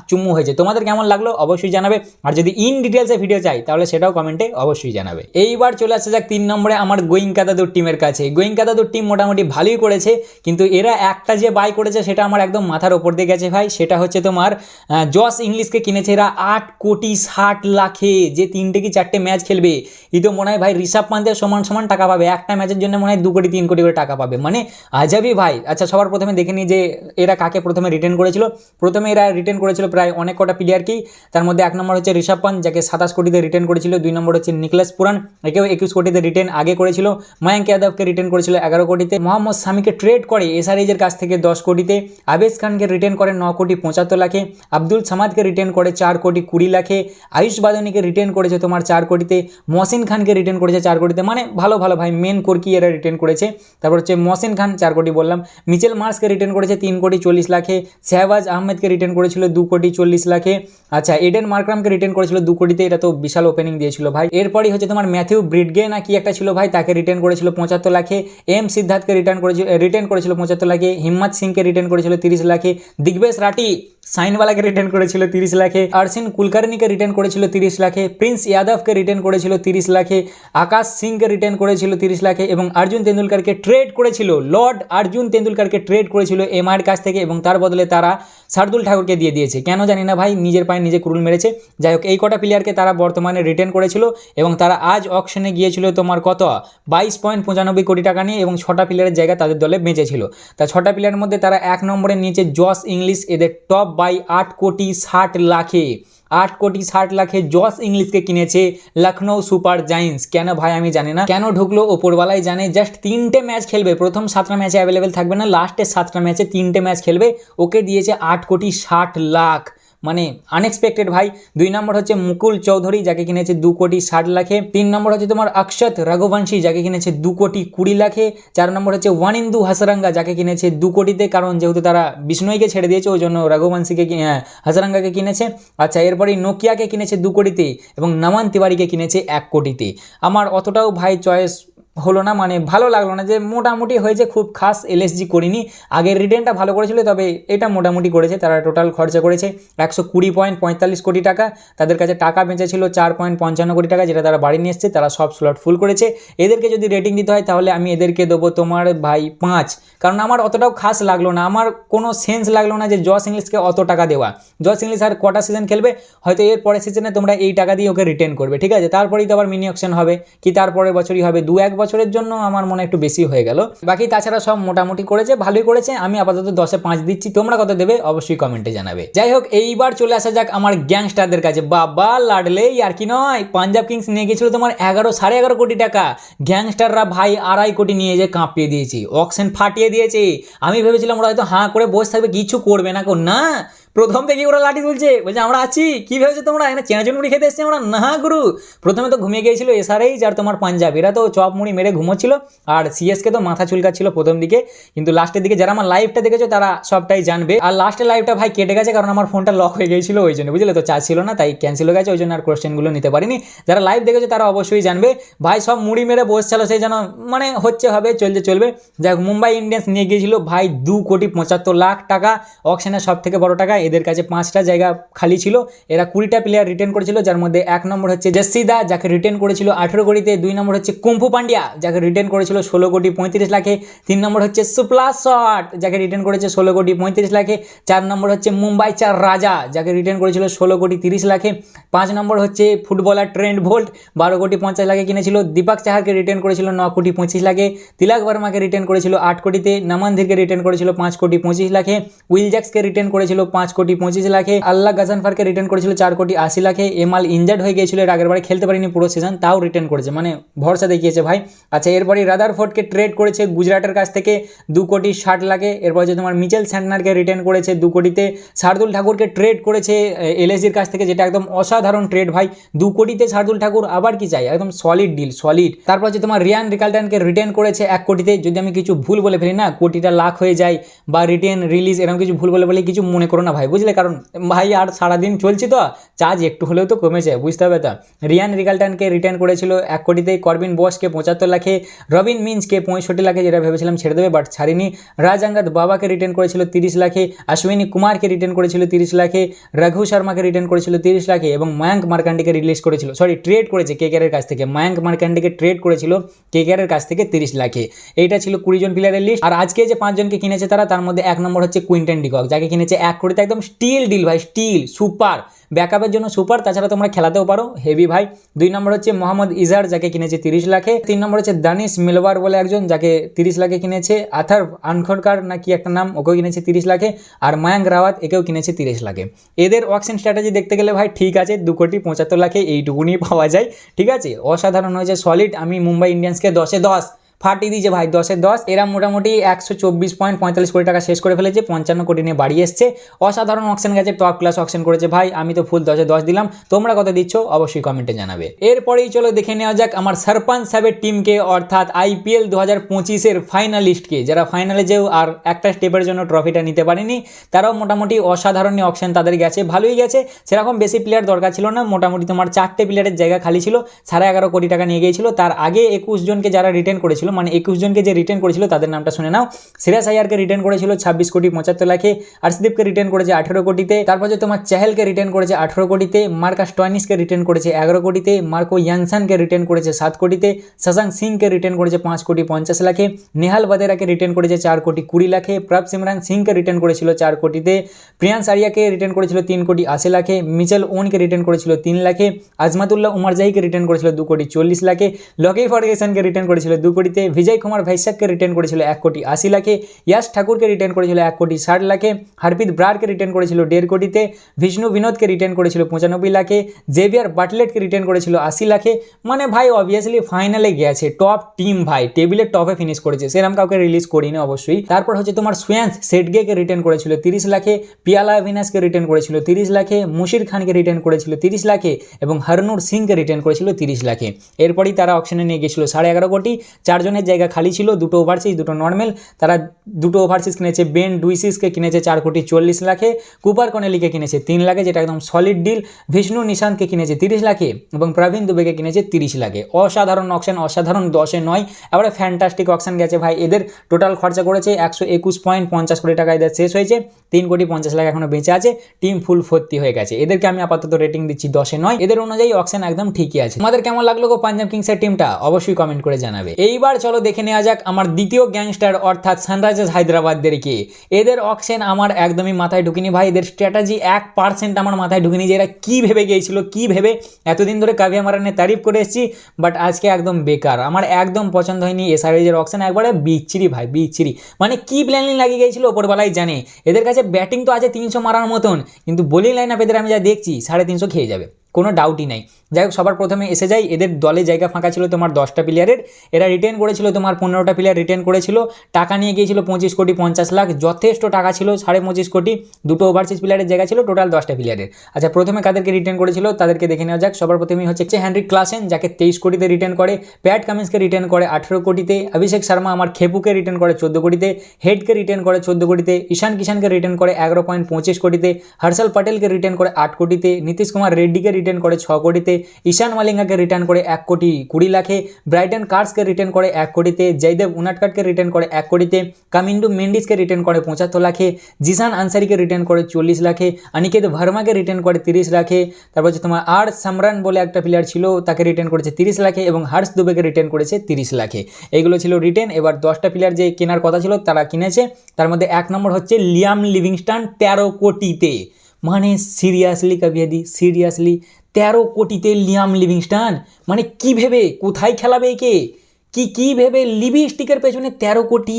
চুম্মু হয়েছে। তোমাদের কেমন লাগলো অবশ্যই জানাবে, আর যদি ইন ডিটেলসে ভিডিও চাই তাহলে সেটাও কমেন্টে অবশ্যই জানাবে। এইবার এইবার চলে আসা যাক 3 নম্বরে আমার গোয়েঙ্কা দাদুর টিমের কাছে। গোয়েঙ্কা দাদুর টিম মোটামুটি ভালোই করেছে, কিন্তু এরা একটা যে বাই করেছে সেটা আমার একদম মাথার ওপর দিয়ে গেছে ভাই। সেটা হচ্ছে তোমার জস ইংলিশকে কিনেছে এরা 8,60,00,000 যে 3টে কি 4টে ম্যাচ খেলবে। এই তো মনে হয় ভাই ঋষভ পান্তের সমান সমান টাকা পাবে, একটা ম্যাচের জন্য মনে হয় 2 কোটি 3 কোটি করে টাকা পাবে, মানে আজাবই ভাই। আচ্ছা সবার প্রথমে দেখে নিই যে এরা কাকে প্রথমে রিটেন করেছিল। প্রথমে এরা রিটেন করেছিল প্রায় অনেক কটা প্লেয়ারকেই। তার মধ্যে 1 নম্বর হচ্ছে ঋষভ পান্ত, যাকে 27 কোটিতে রিটেন করেছিল। 2 নম্বর হচ্ছে নিকলাস পুরান, একেও 21 কোটিতে রিটেন আগে করেছিল। ময়ঙ্ক যাদবকে রিটেন করেছিল 11 কোটিতে। মোহাম্মদ শামিকে ট্রেড করে এসআরএইচের কাছ থেকে 10 কোটিতে। আবেশ খানকে রিটেন করে 9 কোটি 75 লাখে। আব্দুল সামাদকে রিটেন করে 4 কোটি 20 লাখে। আয়ুষ বাদনীকে রিটেন করেছে তোমার 4 কোটিতে। মহসিন খানকে রিটেন করেছে 4 কোটিতে, মানে ভালো ভালো ভাই মেন কোরকি এরা রিটেন করেছে। তারপর হচ্ছে মহসিন খান 4 কোটি বললাম। মিচেল মার্সকে রিটেন করেছে 3 কোটি 40 লাখে। শাহবাজ আহমেদকে রিটেন করেছিল 2 কোটি 40 লাখে। আচ্ছা এডেন মার্করামকে রিটেন করেছিল 2 কোটিতে, এটা তো বিশাল ওপেনিং দিয়েছিল ভাই। এরপরই হচ্ছে তোমার ম্যাথিউ ব্রিডগে না কি একটা ছিল ভাই, তাকে রিটেন করেছিল 75 লাখে। এম সিদ্ধার্থকে রিটেন করেছিল 75 লাখে। হিম্মত সিংকে রিটেন করেছিল 30 লাখে। দিগ্বেশ রাটি সাইনওয়ালাকে রিটেন করেছিল 30 লাখে। আর্সিন কুলকার্নিকে রিটেন করেছিল 30 লাখে। প্রিন্স ইয়াদবকে রিটেন করেছিল 30 লাখে। আকাশ সিংকে রিটেন করেছিল 30 লাখে এবং অর্জুন তেন্ডুলকরকে ট্রেড করেছিল, লর্ড অর্জুন তেন্ডুলকরকে ট্রেড করেছিল এমআইয়ের কাছ থেকে এবং তার বদলে তারা শার্দুল ঠাকুরকে দিয়ে দিয়েছে। কেন জানি না ভাই, নিজের পায়ে নিজে কুড়ুল মেরেছে। যাই হোক এই কটা প্লেয়ারকে তারা বর্তমানে রিটেন করেছিল এবং তারা আজ অকশনে গিয়েছিল তোমার কত 22.95 কোটি টাকা নিয়ে এবং 6টা প্লেয়ারের জায়গা তাদের দলে বেঁচেছিল। তা 6টা প্লেয়ারের মধ্যে তারা 1 নম্বরে নিয়েছে জস ইংলিশ, এদের টপ বাই 8 কোটি 60 লাখে। 8 কোটি 60 লাখে জস ইংলিশকে কিনেছে লখনৌ সুপার জায়েন্টস। কেন ভাই আমি জানি না, কেন ঢুকলো ওপরওয়ালাই জানে। জাস্ট 3টে ম্যাচ খেলবে, প্রথম 7টা ম্যাচে অ্যাভেলেবেল থাকবে না, লাস্টের 7টা ম্যাচে 3টে ম্যাচ খেলবে, ওকে দিয়েছে 8 কোটি 60 লাখ, মানে আনএক্সপেক্টেড ভাই। 2 নম্বর হচ্ছে মুকুল চৌধুরী, যাকে কিনেছে 2 কোটি 60 লাখে। 3 নম্বর হচ্ছে তোমার অক্ষত রঘুবংশী, যাকে কিনেছে 2 কোটি 20 লাখে। 4 নম্বর হচ্ছে ওয়ানিন্দু হাসারাঙ্গা, যাকে কিনেছে 2 কোটিতে, কারণ যেহেতু তারা বিষ্ণুইকে ছেড়ে দিয়েছে ওই জন্য রঘুবংশীকে হাসারাঙ্গাকে কিনেছে। আচ্ছা এরপরে নোকিয়াকে কিনেছে 2 কোটিতে এবং নমন তিওয়ারিকে কিনেছে 1 কোটিতে। আমার অতটাও ভাই চয়েস হলো না, মানে ভালো লাগলো না, যে মোটামুটি হয়েছে, খুব খাস এলএসজি করিনি। আগের রিটেনটা ভালো করেছিল, তবে এটা মোটামুটি করেছে। তারা টোটাল খরচা করেছে 120.45 কোটি টাকা। তাদের কাছে টাকা বেঁচেছিল 4.55 কোটি টাকা, যেটা তারা বাড়ি নিয়ে এসছে। তারা সব স্লট ফুল করেছে। এদেরকে যদি রেটিং দিতে হয় তাহলে আমি এদেরকে দেবো তোমার ভাই 5, কারণ আমার অতটাও খাস লাগলো না, আমার কোনো সেন্স লাগলো না যে জস ইংলিশকে অত টাকা দেওয়া। জস ইংলিশ আর কটা সিজন খেলবে, হয়তো এর পরের সিজনে তোমরা এই টাকা দিয়ে ওকে রিটেন করবে, ঠিক আছে, তারপরেই তো আবার মিনি অকশন হবে, কি তারপরের বছরই হবে। 2-1 বছরের জন্য আমার মনে একটু বেশি হয়ে গেল। বাকি তাছাড়া সব মোটামুটি করেছে, ভালোই করেছে। আমি আপাতত 10-এ 5 দিচ্ছি, তোমরা কত দেবে অবশ্যই কমেন্টে জানাবে। যাই হোক এইবার চলে আসা যাক আমার গ্যাংস্টারদের কাছে। বাবা লাডলেই আর কি নয়, পাঞ্জাব কিংস নিয়ে গেছিল তোমার 11.5 কোটি টাকা। গ্যাংস্টাররা ভাই 2.5 কোটি নিয়ে যে কাঁপিয়ে দিয়েছে, অকশন ফাটিয়ে দিয়েছে। আমি ভেবেছিলাম ওরা হয়তো হাঁ করে বসে থাকবে, কিছু করবে না, না প্রথম থেকে ওরা লাঠি তুলছে, বলছে আমরা আছি। কি ভেবেছো তোমরা এখানে চেনাচুন মুড়ি খেতে এসছি আমরা? না গুরু, প্রথমে তো ঘুমিয়ে গিয়েছিল এসআরএইচ আর তোমার পাঞ্জাব, এরা তো চপ মুড়ি মেরে ঘুমোচ্ছিল, আর সিএসকে তো মাথা চুলকাচ্ছিল প্রথম দিকে, কিন্তু লাস্টের দিকে যারা আমার লাইভটা দেখেছো তারা সবটাই জানবে। আর লাস্টের লাইভটা ভাই কেটে গেছে, কারণ আমার ফোনটা লক হয়ে গিয়েছিল ওই জন্য, বুঝলে তো, চার্জ ছিল না, তাই ক্যান্সেল হয়ে গেছে, ওই জন্য আর কোয়েশ্চেনগুলো নিতে পারিনি। যারা লাইভ দেখেছো তারা অবশ্যই জানবে ভাই, সব মুড়ি মেরে বসছিল, সেই যেন মানে হচ্ছে হবে, চলবে। যাই হোক মুম্বাই ইন্ডিয়ান্স নিয়ে গিয়েছিল ভাই 2 কোটি 75 লাখ টাকা, অকশনের সব থেকে বড় টাকা। এদের কাছে 5টা জায়গা খালি ছিল, এরা 20টা প্লেয়ার রিটেন করেছিল, যার মধ্যে 1 নম্বর হচ্ছে জেসিদা, যাকে রিটেন করেছিল 18 কোটিতে। 2 নম্বর হচ্ছে কুম্ফু পান্ডিয়া, যাকে রিটেন করেছিল 16 কোটি 35 লাখে। 3 নম্বর হচ্ছে সুপ্লাস শট, যাকে রিটেন করেছে 16 কোটি 35 লাখে। 4 নম্বর হচ্ছে মুম্বাই চার রাজা, যাকে রিটেন করেছিল 16 কোটি 30 লাখে। 5 নম্বর হচ্ছে ফুটবলার ট্রেন্ট বোল্ট, 12 কোটি 50 লাখে কিনেছিল। দীপক চাহারকে রিটেন করেছিল 9 কোটি 25 লাখে। তিলক বর্মাকে রিটেন করেছিল 8 কোটিতে। নমনধীরকে রিটেন করেছিল 5 কোটি 25 লাখে। উইল জ্যাক্সকে রিটেন করেছিল 5 কোটি 25 লাখে। আল্লাহ গাজানফারকে রিটেন করেছিল 4 কোটি 80 লাখে। এমাল ইনজার্ড হয়ে গিয়েছিল, এর আগের বারে খেলতে পারিনি পুরো সিজন, তাও রিটেন করেছে, মানে ভরসা দেখিয়েছে ভাই। আচ্ছা এরপরে রাদারফোর্ডকে ট্রেড করেছে গুজরাটের কাছ থেকে 2 কোটি 60 লাখে। এরপর হচ্ছে তোমার মিচেল স্যান্টনারকে রিটেন করেছে 2 কোটিতে। শার্দুল ঠাকুরকে ট্রেড করেছে এলএসজির কাছ থেকে, যেটা একদম অসাধারণ ট্রেড ভাই, 2 কোটিতে শার্দুল ঠাকুর, আবার কি চাই, একদম সলিড ডিল, সলিড। তারপর হচ্ছে তোমার রিয়ান রিকালটনকে রিটেন করেছে 1 কোটিতে। যদি আমি কিছু ভুল বলে ফেলি না, কোটিটা লাখ হয়ে যায় বা রিটেন রিলিজ এরকম কিছু ভুল বলে কিছু মনে করো না ভাই, ভাই, বুঝলে, কারণ ভাই আর সারাদিন চলছি তো, চার্জ একটু হলেও তো কমেছে, বুঝতে হবে তো। রিয়ান রিগালটনকে রিটার্ন করেছিল 1 কোটিতে, করবিন বসকে 75 লাখে, রবিন মিন্সকে 65 লাখে, যেটা ভেবেছিলাম ছেড়ে দেবে বাট ছাড়িনি। রাজ আঙ্গাদ বাবাকে রিটার্ন করেছিল 30 লাখে, অশ্বিনী কুমারকে রিটার্ন করেছিল 30 লাখে, রঘু শর্মাকে রিটার্ন করেছিল 30 লাখে এবং ময়াঙ্ক মার্কান্ডিকে রিলিজ করেছিল, ট্রেড করেছে কেকেআরের কাছ থেকে, ময়াঙ্ক মার্কান্ডিকে ট্রেড করেছিল কেকেআরের কাছ থেকে 30 লাখে। এইটা ছিল 20 জন প্লেয়ারের লিস্ট। আর আজকে যে 5 জনকে কিনেছে তার মধ্যে 1 নম্বর হচ্ছে কুইন্টন ডিকক, যাকে কিনেছে 1 কোটিতে, একদম স্টিল ডিল ভাই, স্টিল সুপার, ব্যাকআপের জন্য সুপার, তাছাড়া তোমরা খেলাতেও পারো, হেভি ভাই। 2 নম্বর হচ্ছে মোহাম্মদ ইজার, যাকে কিনেছে 30 লাখে। 3 নম্বর হচ্ছে দানিশ মিলওয়ার বলে একজন, যাকে 30 লাখে কিনেছে। আথার আনখরকার নাকি একটা নাম, ওকেও কিনেছে 30 লাখে। আর মায়াঙ্ক রাওয়াত, একেও কিনেছে 30 লাখে। এদের অকশন স্ট্র্যাটেজি দেখতে গেলে ভাই ঠিক আছে, 2 কোটি 75 লাখে এইটুকুনি পাওয়া যায়, ঠিক আছে, অসাধারণ হয়েছে, সলিড। আমি মুম্বাই ইন্ডিয়ান্সকে 10-এ 10 ফাটিয়ে দিয়েছে ভাই, 10-এ 10। এরা মোটামুটি 124.45 কোটি টাকা শেষ করে ফেলেছে, 55 কোটি নিয়ে বাড়ি এসছে। অসাধারণ অকশন গেছে, টপ ক্লাস অকশন করেছে ভাই। আমি তো ফুল 10-এ 10 দিলাম, তোমরা কত দিচ্ছ অবশ্যই কমেন্টে জানাবে। এরপরেই চলো দেখে নেওয়া যাক আমার সরপঞ্চ সাহেবের টিমকে, অর্থাৎ IPL 2025-এর ফাইনালিস্টকে, যারা ফাইনালে যেও আর একটা স্টেপের জন্য ট্রফিটা নিতে পারেনি, তারাও মোটামুটি অসাধারণ অকশন তাদের গেছে, ভালোই গেছে। সেরকম বেশি প্লেয়ার দরকার ছিল না, মোটামুটি তোমার 4টে প্লেয়ারের জায়গা খালি ছিল, 11.5 কোটি টাকা নিয়ে গিয়েছিল। তার আগে 21 জনকে যারা রিটার্ন করেছিল, মানে 21 জনকে যে রিটার্ন করেছিল তাদের নামটা শুনে নাও। সিরাজ আইয়ারকে রিটার্ন করেছিল 26 কোটি 75 লাখে, আর্শদীপকে রিটার্ন করেছে 18 কোটিতে, তারপর যে তোমার চাহেলকে রিটার্ন করেছে 18 কোটিতে, মার্কাস স্টয়নিসকে রিটার্ন করেছে 11 কোটিতে, মার্কো ইয়ানসানকে রিটার্ন করেছে 7 কোটিতে, শশাঙ্ক সিংকে রিটার্ন করেছে 5 কোটি 50 লাখে, নেহাল বাদেরাকে রিটার্ন করেছে 4 কোটি 20 লাখে, প্রভ সিমরান সিংকে রিটার্ন করেছিল 4 কোটিতে, প্রিয়াংশ আরিয়াকে রিটার্ন করেছিল 3 কোটি 80 লাখে, মিচেল ওনকে রিটার্ন করেছিল 3 লাখে, আজমাতুল্লাহ উমারজাহিকে রিটার্ন করেছিল 2 কোটি 40 লাখে, লকি ফার্গুসনকে রিটার্ন করেছিল 2 কোটিতে, বিজয় কুমার ভাইসাককে রিটার্ন করেছিল 1 কোটি 80 লাখে, ইয়াশ ঠাকুরকে রিটার্ন করেছিল 1 কোটি 60 লাখে, হরপ্রীত ব্রারকে রিটার্ন করেছিল 1.5 কোটিতে, বিষ্ণু বিনোদকে রিটার্ন করেছিল 95 লাখে, জেভিয়ার বাটলেটকে রিটার্ন করেছিল 80 লাখে। মানে ভাই অবভিয়াসলি ফাইনালে গেছে, টপ টিম ভাই, টেবিলের টপে ফিনিশ করেছে, সেরকম কাউকে রিলিজ করিনি অবশ্যই। তারপর হচ্ছে তোমার সুয়ান্স সেটগেকে রিটার্ন করেছিল 30 লাখে, পিয়ালা অভিনাশকে রিটার্ন করেছিল 30 লাখে, মুশির খানকে রিটার্ন করেছিল 30 লাখে এবং হরনুর সিংকে রিটার্ন করেছিল 30 লাখে। এরপরই তারা অকশনে নিয়ে গেছিল 11.5 কোটি, 4 জনের জায়গা খালি ছিল, 2টো ওভারসিজ 2টো নর্মাল। তারা 2টো ওভারসিজ কিনেছে, বেন ডুইসিসকে কিনেছে 4 কোটি 40 লাখে, কুপার কনেলিকে কিনেছে 3 লাখে, যেটা একদম সলিড ডিল, বিষ্ণু নিশান্তকে কিনেছে 30 লাখে এবং প্রবীণ দুবেকে কিনেছে 30 লাখে। অসাধারণ অকশন, অসাধারণ, 10-এ 9। এবারে ফ্যান্টাস্টিক অকশন গেছে ভাই। এদের টোটাল খরচা করেছে 121.50 কোটি টাকা, এদের শেষ হয়েছে, 3 কোটি 50 লাখ এখনো বেঁচে আছে, টিম ফুল ভর্তি হয়ে গেছে। এদেরকে আমি আপাতত রেটিং দিচ্ছি 10-এ 9। এদের অনুযায়ী অকশন একদম ঠিকই আছে। তোমাদের কেমন লাগলো গো পাঞ্জাব কিংসের টিমটা অবশ্যই কমেন্ট করে জানাবে। এইবার চলো দেখে নেওয়া যাক আমার দ্বিতীয় গ্যাংস্টার, অর্থাৎ সানরাইজার্স হায়দ্রাবাদদেরকে। এদের অকশন আমার একদমই মাথায় ঢুকিনি ভাই, এদের স্ট্র্যাটেজি 1% আমার মাথায় ঢুকিনি যে এরা কী ভেবে গিয়েছিল, কী ভেবে এতদিন ধরে কাভিয়া মারানের তারিফ করে এসেছি, বাট আজকে একদম বেকার, আমার একদম পছন্দ হয়নি। এসআরএইচের অকশন একবারে বিচ্ছিরি ভাই, বিচ্ছিরি, মানে কি প্ল্যানিং লাগিয়ে গিয়েছিল ওপরবেলায় জানে। এদের কাছে ব্যাটিং তো আছে 300 মারার মতন, কিন্তু বোলিং লাইন আপ এদের আমি যা দেখছি 350 খেয়ে যাবে, কোনো ডাউটই নাই। যাই হোক, সবার প্রথমে এসে যাই, এদের দলে জায়গা ফাঁকা ছিল তোমার 10টা প্লেয়ারের, এরা রিটার্ন করেছিল তোমার 15টা প্লেয়ার রিটার্ন করেছিল, টাকা নিয়ে গিয়েছিল 25 কোটি 50 লাখ, যথেষ্ট টাকা ছিল 25.5 কোটি, 2টো ওভারসিজ প্লেয়ারের জায়গা ছিল, টোটাল 10টা প্লেয়ারের। আচ্ছা, প্রথমে কাদেরকে রিটার্ন করেছিল তাদেরকে দেখে নেওয়া যাক। সবার প্রথমেই হচ্ছে হেনরিক ক্লাসেন, যাকে 23 কোটিতে রিটার্ন করে, প্যাট কামিন্সকে রিটার্ন করে 18 কোটিতে, অভিষেক শর্মা আমার খেপুকে রিটার্ন করে 14 কোটিতে, হেডকে রিটার্ন করে 14 কোটিতে, ঈশান কিষানকে রিটার্ন করে 11.25 কোটিতে, হর্ষল পটেলকে রিটার্ন করে 8 কোটিতে, নীতিশ কুমার রেড্ডিকে রিটার্ন করে 6 কোটিতে, ঈশান মালিঙ্গাকে রিটার্ন করে 1 কোটি 20 লাখে, ব্রাইটন কার্সকে রিটার্ন করে 1 কোটিতে, জয়দেব উনাটকাটকে রিটার্ন করে 1 কোটিতে, কামিন্ডু মেন্ডিসকে রিটার্ন করে 75 লাখে, জিসান আনসারিকে রিটার্ন করে 40 লাখে, অনিকেত ভার্মাকে রিটার্ন করে 30 লাখে, তারপর হচ্ছে তোমার আর সামরান বলে একটা প্লেয়ার ছিল, তাকে রিটার্ন করেছে 30 লাখে এবং হর্ষ দুবেকে রিটার্ন করেছে 30 লাখে। এইগুলো ছিল রিটার্ন। এবার 10টা প্লেয়ার যে কেনার কথা ছিল তারা কিনেছে, তার মধ্যে 1 নম্বর হচ্ছে লিয়াম লিভিংস্টন 13 কোটিতে। মানে সিরিয়াসলি কাভিয়াদি, সিরিয়াসলি 13 কোটিতে লিয়াম লিভিংস্টন, মানে কী ভেবে, কোথায় খেলাবে একে, কি ভেবে লিপস্টিকের পেছনে 13 কোটি।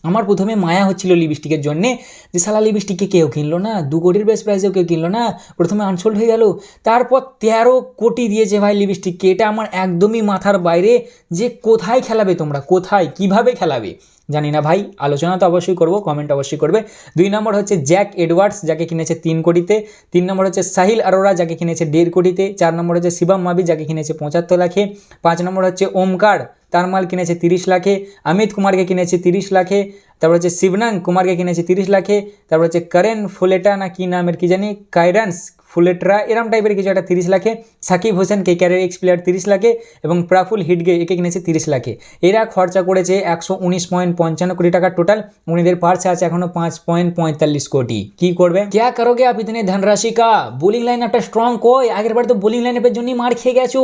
আমার প্রথমে মায়া হচ্ছিল লিপস্টিকের জন্যে, যে শালা লিপস্টিককে কেউ কিনলো না, 2 কোটির বেস্ট প্রাইসেও কেউ কিনলো না, প্রথমে আনসোল্ড হয়ে গেল, তারপর 13 কোটি দিয়েছে ভাই লিপস্টিককে। এটা আমার একদমই মাথার বাইরে, যে কোথায় খেলাবে তোমরা, কোথায় কিভাবে খেলাবে জানি না ভাই। আলোচনা তো অবশ্যই করবো, কমেন্ট অবশ্যই করবে। 2 নম্বর হচ্ছে জ্যাক এডওয়ার্ডস, যাকে কিনেছে 3 কোটিতে। 3 নম্বর হচ্ছে সাহিল আরোরা, যাকে কিনেছে 1.5 কোটিতে। 4 নম্বর হচ্ছে শিবম মাবি, যাকে কিনেছে 75 লাখে। 5 নম্বর হচ্ছে ওমকার তারমাল কিনেছে 30 লাখে, অমিত কুমারকে কিনেছে 30 লাখে, তারপর হচ্ছে শিবনাং কুমারকে কিনেছে 30 লাখে, তারপর হচ্ছে কারেন ফুলেটা না কি নামের কি জানি, কাইরান্স ফুলেটরা এরম টাইপের কিছু একটা 30 লাখে, সাকিব হোসেন কেকেআরের এক্স প্লেয়ার 30 লাখে এবং প্রাফুল হিডগে একে কিনেছে 30 লাখে। এরা খরচা করেছে 119.55 কোটি টাকা টোটাল। উনিদের পার্সে আছে এখনো 5.45 কোটি। কি করবে? क्या करोगे आप इतने धनराशि का? বোলিং লাইন একটা স্ট্রং কই? আগের বার তো বোলিং লাইন আপের জন্যই মার খেয়ে গেছো।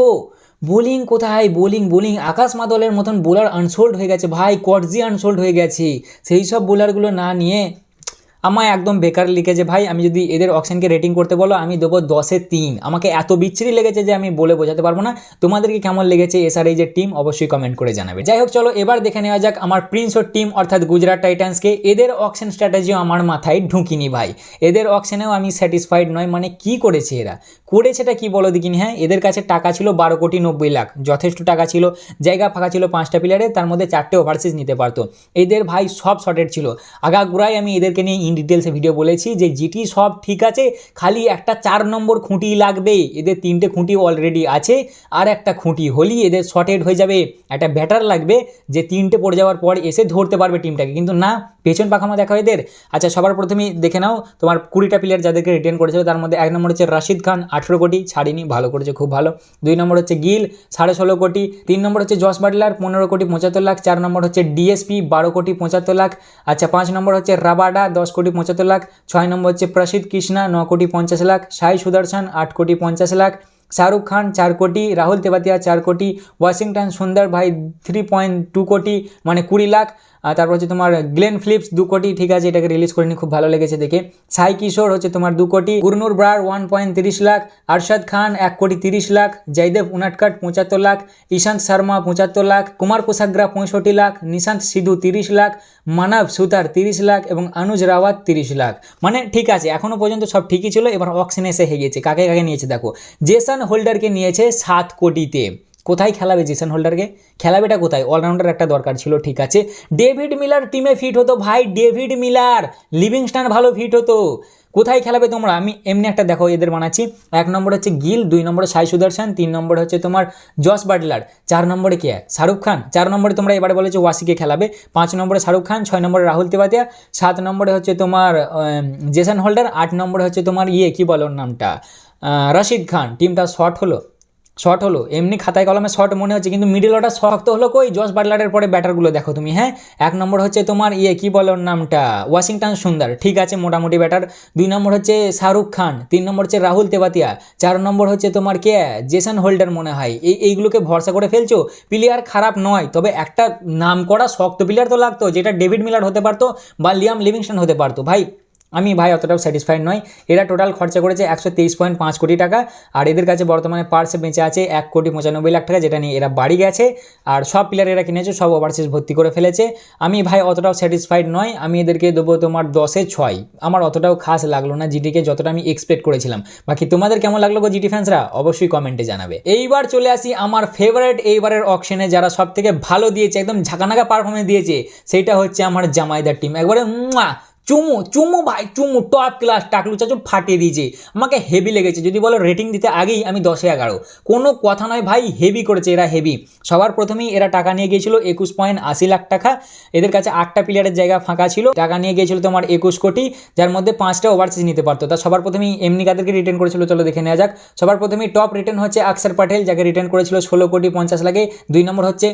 বোলিং কোথায়? বোলিং আকাশ মাদলের মতন বোলার আনসোল্ড হয়ে গেছে ভাই, কটজি আনসোল্ড হয়ে গেছে। সেই সব বোলারগুলো না নিয়ে আমায় একদম বেকার লিখেছে ভাই। আমি যদি এদের অকশনকে রেটিং করতে বলো আমি দেবো 10-এ 3। আমাকে এত বিচ্ছিরি লেগেছে যে আমি বলে বোঝাতে পারবো না। তোমাদেরকে কেমন লেগেছে এসআরএইচের টিম অবশ্যই কমেন্ট করে জানাবে। যাই হোক চলো এবার দেখে নেওয়া যাক আমার প্রিন্সর টিম অর্থাৎ গুজরাট টাইটান্সকে। এদের অকশন স্ট্র্যাটেজিও আমার মাথায় ঢুকিনি ভাই। এদের অকশনেও আমি স্যাটিসফাইড নয়। মানে কি করেছে এরা? করেছেটা কি বলো দেখিনি? হ্যাঁ, এদের কাছে টাকা ছিল 12,90,00,000, যথেষ্ট টাকা ছিল। জায়গা ফাঁকা ছিল 5টা প্লেয়ারে, তার মধ্যে 4টে ওভারসিজ নিতে পারতো। এদের ভাই সব শর্টেড ছিল। আগাগোড়াই আমি এদেরকে নিয়ে ইন ডিটেলসে ভিডিও বলেছি যে জিটি সব ঠিক আছে, খালি একটা 4 নম্বর খুঁটি লাগবে। এদের 3টে খুঁটি অলরেডি আছে, আর একটা খুঁটি হলেই এদের শর্টেড হয়ে যাবে। একটা ব্যাটার লাগবে যে 3টে পড়ে যাওয়ার পর এসে ধরতে পারবে টিমটাকে, কিন্তু না, পেছন পাখামো দেখা এদের। আচ্ছা সবার প্রথমেই দেখে নাও তোমার 20টা প্লেয়ার যাদেরকে রিটেন করেছিল, তার মধ্যে 1 নম্বর হচ্ছে রাশিদ খান 18 কোটি, ছাড়িনি, ভালো করেছে, খুব ভালো। 2 নম্বর হচ্ছে গিল 16.5 কোটি, 3 নম্বর হচ্ছে জস বাটলার 15 কোটি 75 লাখ, 4 নম্বর হচ্ছে ডিএসপি 12 কোটি 75 লাখ, আচ্ছা 5 নম্বর হচ্ছে রাবাডা 10 কোটি 75 লাখ, 6 নম্বর হচ্ছে প্রসিদ্ধ কৃষ্ণা 9 কোটি 50 লাখ, সাই সুদর্শন 8 কোটি 50 লাখ, শাহরুখ খান 4 কোটি, রাহুল তেবাতিয়া 4 কোটি, ওয়াশিংটন সুন্দর ভাই 3.2 কোটি মানে 20 লাখ, আর তারপর হচ্ছে তোমার গ্লেন ফিলিপস 2 কোটি, ঠিক আছে এটাকে রিলিজ করিনি, খুব ভালো লেগেছে দেখে। সাই কিশোর হচ্ছে তোমার 2 কোটি, গুরনুর ব্রার 1.30 লাখ, আরশাদ খান 1 কোটি 30 লাখ, জয়দেব উনাটকট 75 লাখ, ঈশান্ত শর্মা 75 লাখ, কুমার কুসাগ্রা 65 লাখ, নিশান্ত সিধু 30 লাখ, মানব সুতার 30 লাখ এবং অনুজ রাওয়াত 30 লাখ। মানে ঠিক আছে, এখনো পর্যন্ত সব ঠিকই ছিল। এবার অকশনে এসে হয়ে গেছে। কাকে কাকে নিয়েছে দেখো, জেসন হোল্ডারকে নিয়েছে 7 কোটিতে। কোথায় খেলাবে জেসন হোল্ডারকে? খেলাবেটা কোথায়? অলরাউন্ডার একটা দরকার ছিল, ঠিক আছে। ডেভিড মিলার টিমে ফিট হতো ভাই, ডেভিড মিলার, লিভিংস্টন ভালো ফিট হতো। কোথায় খেলাবে তোমরা? আমি এমনি একটা দেখো এদের বানাচ্ছি। 1 নম্বরে হচ্ছে গিল, 2 নম্বরে সাই সুদর্শন, 3 নম্বরে হচ্ছে তোমার জস বাটলার, 4 নম্বরে কে? শাহরুখ খান। 4 নম্বরে তোমরা এবারে বলেছো ওয়াসিকে খেলাবে, 5 নম্বরে শাহরুখ খান, 6 নম্বরে রাহুল তেবাতিয়া, 7 নম্বরে হচ্ছে তোমার জেসন হোল্ডার, 8 নম্বরে হচ্ছে তোমার কি বলো নামটা, রশিদ খান। টিমটা শর্ট হলো এমনি খাতায় কলমে শর্ট মনে হচ্ছে, কিন্তু মিডল অর্ডার শক্ত হলো কই? জস বাটলারের পরে ব্যাটারগুলো দেখো তুমি। হ্যাঁ, 1 নম্বর হচ্ছে তোমার কি বলো নামটা, ওয়াশিংটন সুন্দর, ঠিক আছে মোটামুটি ব্যাটার। 2 নম্বর হচ্ছে শাহরুখ খান, 3 নম্বর হচ্ছে রাহুল তেবাতিয়া, 4 নম্বর হচ্ছে তোমার কে? জেসন হোল্ডার মনে হয়। এইগুলোকে ভরসা করে ফেলছো। প্লেয়ার খারাপ নয়, তবে একটা নাম করা শক্ত প্লেয়ার তো লাগতো, যেটা ডেভিড মিলার হতে পারতো বা লিয়াম লিভিংস্টন হতে পারতো। আমি অতটাও স্যাটিসফাইড নয়। এরা টোটাল খরচা করেছে 123.5 কোটি টাকা, আর এদের কাছে বর্তমানে পার্সে বেঁচে আছে 1 কোটি 95 লাখ টাকা, যেটা নিয়ে এরা বাড়ি গেছে। আর সব প্লেয়ার এরা কিনেছে, সব ওভারসিজ ভর্তি করে ফেলেছে। আমি অতটাও স্যাটিসফাইড নয়। আমি এদেরকে দেবো তোমার 10-এ 6। আমার অতটাও খাস লাগলো না জিটিকে, যতটা আমি এক্সপেক্ট করেছিলাম। বাকি তোমাদের কেমন লাগলো গো জিটি ফ্যান্সরা? অবশ্যই কমেন্টে জানাবে। এইবার চলে আসি আমার ফেভারিট এইবারের অকশনে, যারা সব থেকে ভালো দিয়েছে, একদম ঝাঁকানাকা পারফরমেন্স দিয়েছে, সেইটা হচ্ছে আমার জামাইদার টিম। একবারে চুমু ভাই, চুমু টপ ক্লাস, টাকলু চাচু ফাটিয়ে দিয়েছে। আমাকে হেভি লেগেছে। যদি বলো রেটিং দিতে আগেই আমি 10-এ 11। কোনো কথা নয় ভাই, হেভি করেছে এরা, হেভি। সবার প্রথমেই এরা টাকা নিয়ে গিয়েছিল 21.80 লাখ টাকা। এদের কাছে 8টা প্লেয়ারের জায়গা ফাঁকা ছিল। টাকা নিয়ে গিয়েছিল তোমার 21 কোটি, যার মধ্যে 5টা ওভারসিজ নিতে পারতো। তা সবার প্রথমেই এমনি কাদেরকে রিটার্ন করেছিল চলো দেখে নেওয়া যাক। সবার প্রথমেই টপ রিটার্ন হচ্ছে অক্ষর প্যাটেল, যাকে রিটার্ন করেছিল 16 কোটি 50 লাখে। 2 নম্বর হচ্ছে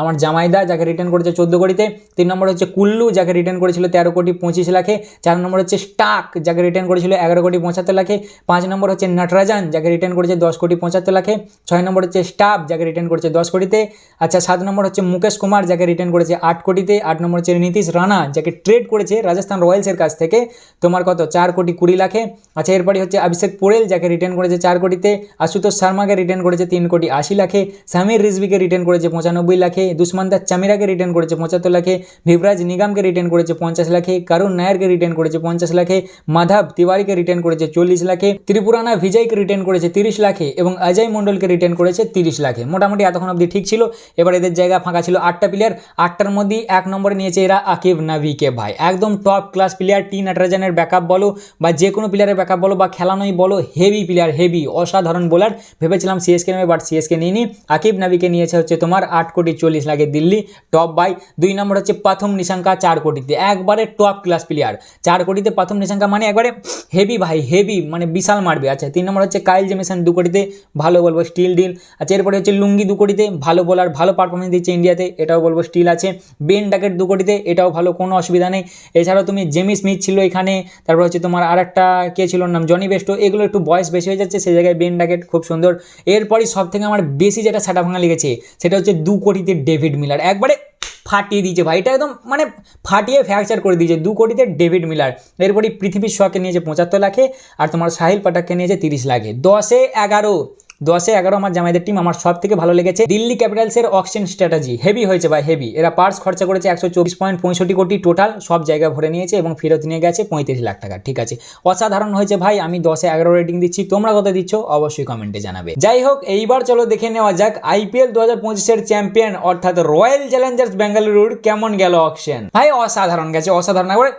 আমার জামাইদা, যাকে রিটার্ন করেছে 14 কোটিতে। 3 নম্বর হচ্ছে কুল্লু, যাকে রিটার্ন করেছিল 13 কোটি 25 লাখে। 4 নম্বর হচ্ছে স্টাক, যাকে রিটার্ন করেছিল 11 কোটি 75 লাখে। 5 নম্বর হচ্ছে নটরাজান, যাকে রিটার্ন করেছে 10 কোটি 75 লাখে। 6 নম্বর হচ্ছে স্টাফ, যাকে রিটার্ন করেছে 10 কোটিতে। আচ্ছা 7 নম্বর হচ্ছে মুকেশ কুমার, যাকে রিটার্ন করেছে 8 কোটিতে। 8 নম্বর হচ্ছে নীতিশ রানা, যাকে ট্রেড করেছে রাজস্থান রয়্যালসের কাছ থেকে তোমার কত 4 কোটি 20 লাখে। আচ্ছা এরপরে হচ্ছে অভিষেক পোরেল, যাকে রিটার্ন করেছে 4 কোটিতে। আশুতোষ শর্মাকে রিটার্ন করেছে 3 কোটি 80 লাখে। সামির রিজভিকে রিটার্ন করেছে 95 লাখে। দুষ্মন্ত চামিরাকে রিটার্ন করেছে 75 লাখে। ভিভরাজ নিগমকে রিটার্ন করেছে 50 লাখে। করুণ নায়ারকে রিটার্ন করেছে 50 লাখে। মাধব তিওয়ারিকে রিটার্ন করেছে 40 লাখে। ত্রিপুরানা বিজয়কে রিটার্ন করেছে 30 লাখে এবং অজয় মন্ডলকে রিটার্ন করেছে 30 লাখে। মোটামুটি এতক্ষণ অবধি ঠিক ছিল। এবার এদের জায়গা ফাঁকা ছিল 8টা প্লেয়ার। 8টার মধ্যে 1 নম্বরে নিয়েছে এরা আকিব নাভিকে ভাই, একদম টপ ক্লাস প্লেয়ার। টি নটরাজনের ব্যাকআপ বলো বা যে কোনো প্লেয়ারের ব্যাকআপ বলো বা খেলানোই বলো, হেভি প্লেয়ার, হেভি অসাধারণ বোলার। ভেবেছিলাম সিএসকে নেবে, বাট সিএসকে নিয়ে আকিব নাভিকে নিয়েছে হচ্ছে তোমার 8 কোটি 40 40 লাখে দিল্লি টপ বাই। 2 নম্বর হচ্ছে প্রথম নিশাঙ্কা 4 কোটিতে, একবারে টপ ক্লাস প্লেয়ার। 4 কোটিতে প্রথম নিশাঙ্কা মানে একবারে হেভি ভাই, হেভি মানে বিশাল মারবে। আচ্ছা 3 নম্বর হচ্ছে কাইল জেমিসন 2 কোটিতে, ভালো বলবো স্টিল ডিল। আচ্ছা এরপরে হচ্ছে লুঙ্গি 2 কোটিতে, ভালো বোলার, ভালো পারফরমেন্স দিচ্ছে ইন্ডিয়াতে, এটাও বলবো স্টিল আছে। বেন ডাকেট 2 কোটিতে, এটাও ভালো, কোনো অসুবিধা নেই। এছাড়াও তুমি জেমি স্মিথ ছিল এখানে, তারপর হচ্ছে তোমার আর একটা কে ছিল নাম জনি বেস্টো, এগুলো একটু বয়স বেশি হয়ে যাচ্ছে, সেই জায়গায় বেন ডাকেট খুব সুন্দর। এরপরই সব থেকে আমার বেশি যেটা সাটা ভাঙা লেগেছে সেটা হচ্ছে 2 কোটিতে ডেভিড মিলার, একবারে ফাটিয়ে দিয়েছে ভাই, এটা একদম মানে ফাটিয়ে ফ্র্যাকচার করে দিয়েছে। 2 কোটিতে ডেভিড মিলার। এরপরই পৃথিবীর শকে নিয়েছে 75 লাখে, আর তোমার সাহিল পাঠাককে নিয়েছে 30 লাখে। 10-11 আমার জামাইদের টিম আমার সব থেকে ভালো লেগেছে। দিল্লি ক্যাপিটালসের অকশন স্ট্র্যাটেজি হেভি হয়েছে ভাই, হেভি। এরা পার্স খরচা করেছে 124.65 কোটি টোটাল, সব জায়গা ভরে নিয়েছে এবং ফেরত নিয়ে গেছে 35 লাখ টাকা। ঠিক আছে, অসাধারণ হয়েছে ভাই, আমি 10-11 রেটিং দিচ্ছি। তোমরা কত দিচ্ছ অবশ্যই কমেন্টে জানাবে। যাই হোক, এইবার চলো দেখে নেওয়া যাক IPL 2025-এর চ্যাম্পিয়ন অর্থাৎ রয়্যাল চ্যালেঞ্জার্স বেঙ্গালুরুর কেমন গেল অকশন। ভাই অসাধারণ গেছে, অসাধারণ, একবারে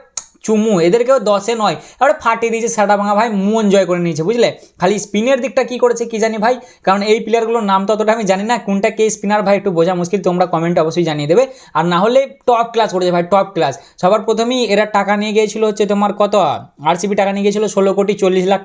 চুমু। এদেরকেও 10-এ 9 এবারে ফাটিয়ে দিয়েছে সাটা ভাঙা ভাই, মন জয় করে নিয়েছে বুঝলে। খালি স্পিনের দিকটা কি করেছে কি জানি ভাই, কারণ এই প্লেয়ারগুলোর নাম তো অতটা আমি জানি না, কোনটা কে স্পিনার ভাই একটু বোঝা মুশকিল, তোমরা কমেন্টে অবশ্যই জানিয়ে দেবে। আর না হলে টপ ক্লাস করেছে ভাই, টপ ক্লাস। সবার প্রথমেই এরা টাকা নিয়ে গিয়েছিল হচ্ছে তোমার কত, RCB টাকা নিয়ে গিয়েছিল 16.40 কোটি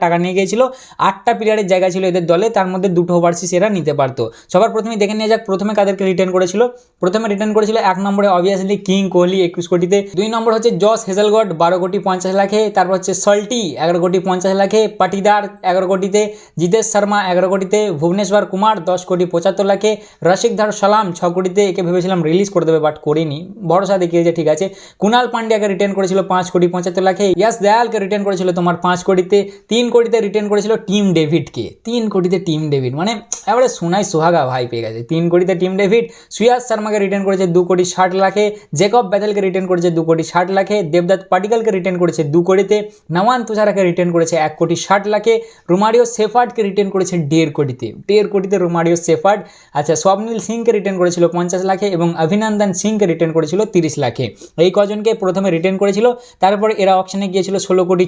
টাকা নিয়ে গিয়েছিল। 8টা প্লেয়ারের জায়গা ছিল এদের দলে, তার মধ্যে 2টো ওভারসিজ এরা নিতে পারতো। সবার প্রথমেই দেখে নিয়ে যাক প্রথমে কাদেরকে রিটার্ন করেছিল। প্রথমে রিটার্ন করেছিল 1 নম্বরে অবভিয়াসলি কিং কোহলি 21 কোটিতে। 2 নম্বর হচ্ছে জস হেজেলগড 12.50 লাখে। তারপর হচ্ছে সল্টি 11.50 লাখে, পাটিদার 11 কোটিতে, জিতেশ শর্মা 11 কোটিতে, ভুবনেশ্বর কুমার 10.75 লাখে, রশিকধর সালাম 6 কোটিতে। একে ভেবেছিলাম রিলিজ করে দেবে বাট করিনি, ভরসা দেখিয়েছে ঠিক আছে। কুনাল পান্ডিয়াকে রিটার্ন করেছিল 5.75 লাখে। ইয়াস দয়ালকে রিটার্ন করেছিল তোমার 5 কোটিতে। 3 কোটিতে রিটার্ন করেছিল টিম ডেভিডকে, 3 কোটিতে টিম ডেভিড, মানে এবারে সোনাই সোহাগা ভাই পেয়ে গেছে 3 কোটিতে টিম ডেভিড। সুয়াস শর্মাকে রিটার্ন করেছে 2.60 লাখে, জেকব বেথেলকে রিটার্ন করেছে 2.60 লাখে, দেবদত্ত পাটিকলকে রিটার্ন করেছে 2 কোটিতে, নওয়ান তুষারাকে রিটার্ন করেছে 1.60 লাখে, রোমারিও সেফার্ডকে রিটার্ন করেছে 1.5 কোটিতে রোমারিও সেফার্ড। আচ্ছা স্বপ্নিল সিংকে রিটার্ন করেছিল 50 লাখে এবং অভিনন্দন সিংকে রিটার্ন করেছিল 30 লাখে। এই কজনকে প্রথমে রিটার্ন করেছিল, তারপর এরা অকশনে গিয়েছিল 16.40 কোটি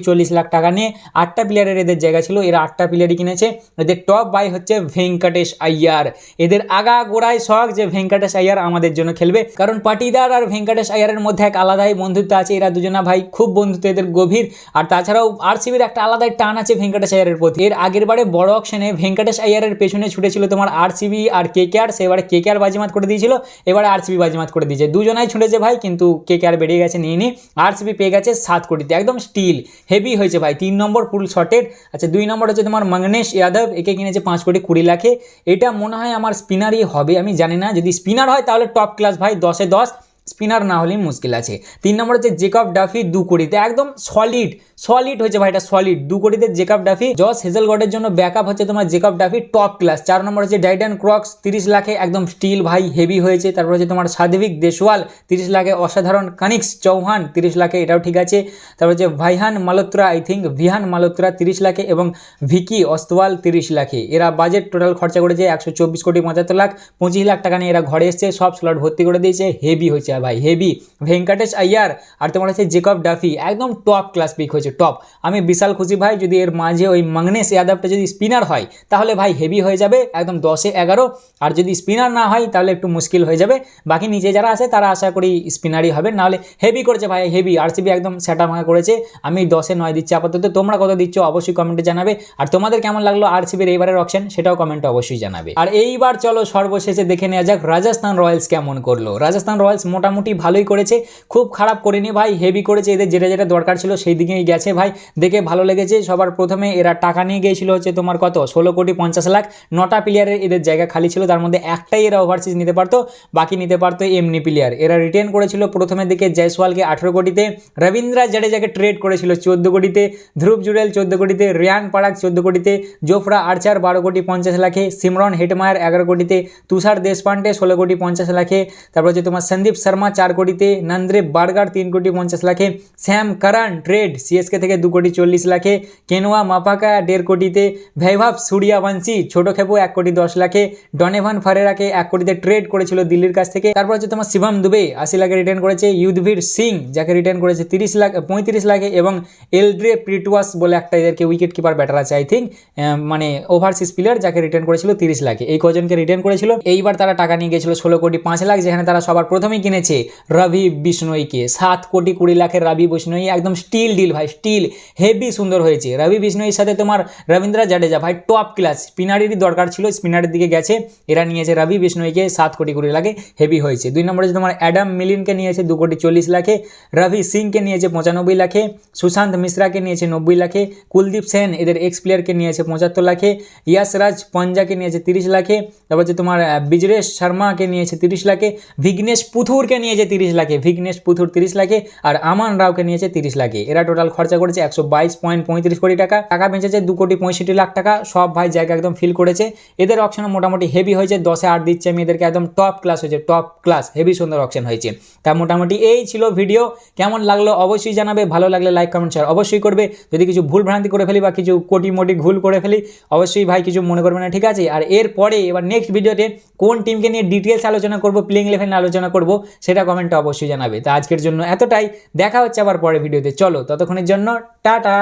টাকা নিয়ে। 8টা প্লেয়ারের এদের জায়গা ছিল, এরা 8টা প্লেয়ারই কিনেছে। এদের টপ বাই হচ্ছে ভেঙ্কটেশ আইয়ার। এদের আগা গোড়ায় শখ যে ভেঙ্কটেশ আইয়ার আমাদের জন্য খেলবে, কারণ পাটিদার আর ভেঙ্কটেশ আইয়ারের মধ্যে এক আলাদাই বন্ধুত্ব আছে, এরা দুজনা ভাই খুব বন্ধুত্ব এদের গভীর। আর তাছাড়াও RCBর একটা আলাদাই টান আছে ভেঙ্কটেশ আইয়ারের প্রতি। এর আগের বারে বড় অকশনে ভেঙ্কটেশ আইয়ারের পেছনে ছুটেছিল তোমার RCB আর KKR, সেবারে KKR বাজিমাত করে দিয়েছিল, এবারে RCB বাজিমাত করে দিয়েছে। দুজনাই ছুটেছে ভাই, কিন্তু KKR বেরিয়ে গেছে নিয়ে নি। RCB পেয়ে গেছে 7 কোটিতে, একদম স্টিল হেভি হয়েছে ভাই। 3 নম্বর ফুল শটেড। আচ্ছা 2 নম্বর হচ্ছে তোমার মঙ্গনেশ যাদব, একে কিনেছে 5.20 লাখে। এটা মনে হয় আমার স্পিনারই হবে, আমি জানি না, যদি স্পিনার হয় তাহলে টপ ক্লাস ভাই, 10-এ 10, স্পিনার না হলেই মুশকিল আছে। 3 নম্বর হচ্ছে জেকব ডাফি 2 কোটিতে, একদম সলিড হয়েছে ভাই, এটা সলিড 2 কোটিতে জেকব ডাফি। জস হেজেলগডের জন্য ব্যাকআপ হচ্ছে তোমার জেকব ডাফি, টপ ক্লাস। 4 নম্বর হচ্ছে ডাইডেন ক্রক্স 30 লাখে, একদম স্টিল ভাই, হেভি হয়েছে। তারপর হচ্ছে তোমার সাদভিক দেশওয়াল 30 লাখে, অসাধারণ। কানিক্স চৌহান 30 লাখে, এটাও ঠিক আছে। তারপর হচ্ছে ভিহান মালোত্রা 30 লাখে এবং ভিকি অস্তওয়াল 30 লাখে। এরা বাজেট টোটাল খরচা করেছে 124.75 লাখ। 25 লাখ টাকা নিয়ে এরা ঘরে এসছে, সব স্লট ভর্তি করে দিয়েছে, হেভি হয়েছে ভাই, হেভি। ভেঙ্কটেশ আইয়ার আর তোমার হচ্ছে জেকব ডাফি, একদম টপ ক্লাস পিক হয়েছে, টপ। আমি বিশাল খুশি ভাই, যদি এর মাঝে ওই মঙ্গনেশ যাদবটা যদি স্পিনার হয় তাহলে ভাই হেভি হয়ে যাবে, একদম 10-এ 11। আর যদি স্পিনার না হয় তাহলে একটু মুশকিল হয়ে যাবে। বাকি নিচে যারা আছে তারা আশা করি স্পিনারই হবে, নাহলে হেভি করেছে ভাই, হেভি। RCB একদম সেটা ভাঙা করেছে। আমি 10-এ 9 দিচ্ছি আপাতত। তোমরা কত দিচ্ছ অবশ্যই কমেন্টে জানাবে। আর তোমাদের কেমন লাগলো RCBর এইবারের অকশন সেটাও কমেন্টে অবশ্যই জানাবে। আর এইবার চলো সর্বশেষে দেখে নেওয়া যাক রাজস্থান রয়্যালস কেমন করলো। রাজস্থান রয়্যালস মোটামুটি ভালোই করেছে, খুব খারাপ করেনি ভাই, হেভি করেছে। এদের যেটা যেটা দরকার ছিল সেই দিকেই গেছে ভাই, দেখে ভালো লেগেছে। সবার প্রথমে এরা টাকা নিয়ে গিয়েছিল হচ্ছে তোমার কত 16.50 লাখ। 9টা প্লেয়ারের এদের জায়গা খালি ছিল, তার মধ্যে একটাই এরা ওভারসিজ নিতে পারতো, বাকি নিতে পারতো এমনি প্লেয়ার। এরা রিটেন করেছিল প্রথমের দিকে জয়সওয়ালকে 18 কোটিতে, রবীন্দ্র জাডেজাকে ট্রেড করেছিল 14 কোটিতে, ধ্রুব জুড়েল 14 কোটিতে, রিয়ান পারাগ 14 কোটিতে, জোফরা আর্চার 12.50 লাখে, সিমরন হেটমায়ার 11 কোটিতে, তুষার দেশপান্ডে 16.50 লাখে। তারপর হচ্ছে তোমার সন্দীপ শর্মা শর্মা 4 কোটিতে, নন্দ্রে বার্গার 3,50,00,000, শ্যাম কারান ট্রেড সিএসকে থেকে 2,40,00,000, কেনোয়া মাপাকা 1.5 কোটিতে, বৈভব সূর্যবংশী ছোট খেপো 1,10,00,000, ডনেভান ফারেরাকে 1 কোটিতে ট্রেড করেছিল দিল্লির কাছ থেকে। তারপর হচ্ছে তোমার শিবম দুবে 80,00,000 রিটার্ন করেছে, ইউধবীর সিং যাকে রিটার্ন করেছে 35,00,000 এবং এলড্রে প্রিটওয়াস বলে একটা এদেরকে উইকেট কিপার ব্যাটার আছে আই থিঙ্ক, মানে ওভারসিজ প্লেয়ার যাকে রিটার্ন করেছিল 30,00,000। এই কজনকে রিটার্ন করেছিল। এইবার তারা টাকা নিয়ে গেছিল 16,05,00,000, যেখানে তারা সবার প্রথমেই কিনেছে রবি বিষ্ণইকে 7,20,00,000 রবি বিষ্ণই, একদম স্টিল ডিল ভাই, স্টিল হেভি সুন্দর হয়েছে। রবি বিষ্ণইয়ের সাথে তোমার রবীন্দ্র জাডেজা ভাই টপ ক্লাস, স্পিনারেরই দরকার ছিল, স্পিনারের দিকে গেছে, এরা নিয়েছে রবি বিষ্ণইকে 7,20,00,000 হেভি হয়েছে। 2 নম্বরে তোমার অ্যাডাম মিলিনকে নিয়েছে 2,40,00,000, রবি সিংকে নিয়েছে 95,00,000, সুশান্ত মিশ্রাকে নিয়েছে 90,00,000, কুলদীপ সেন এদের এক্স প্লেয়ারকে নিয়েছে 75,00,000, ইয়াসরাজ পঞ্জাকে নিয়েছে 30,00,000, তারপর হচ্ছে তোমার বিজরেশ শর্মাকে নিয়েছে 30,00,000, ভিঘ্নেশ পুথুরকে নিয়েছে 30,00,000, ভিঘ্নেশ পুথুর 30,00,000 আর আমান রাওকে নিয়েছে 30,00,000। এরা টোটাল খরচা করেছে 122.35 কোটি টাকা। টাকা বেঁচেছে 2,65,00,000 টাকা। সব ভাই জায়গা একদম ফিল করেছে। এদের অকশনও মোটামুটি হেভি হয়েছে, 10-এ 8 দিচ্ছে আমি এদেরকে, একদম টপ ক্লাস হয়েছে, টপ ক্লাস হেভি সুন্দর অকশন হয়েছে। তা মোটামুটি এই ছিল ভিডিও, কেমন লাগলো অবশ্যই জানাবে, ভালো লাগলে লাইক কমেন্ট শেয়ার অবশ্যই করবে। যদি কিছু ভুল ভ্রান্তি করে ফেলি বা কিছু কোটি ভুল করে ফেলি অবশ্যই ভাই কিছু মনে করবে না, ঠিক আছে। আর এরপরে এবার নেক্সট ভিডিওতে কোন টিমকে নিয়ে ডিটেলস আলোচনা করব, প্লেইং ইলেভেন আলোচনা করব, সেটা কমেন্টে অবশ্যই জানাবে। তা আজকের জন্য এতটাই, দেখা হচ্ছে আবার পরের ভিডিওতে। চলো ততক্ষণের জন্য টাটা।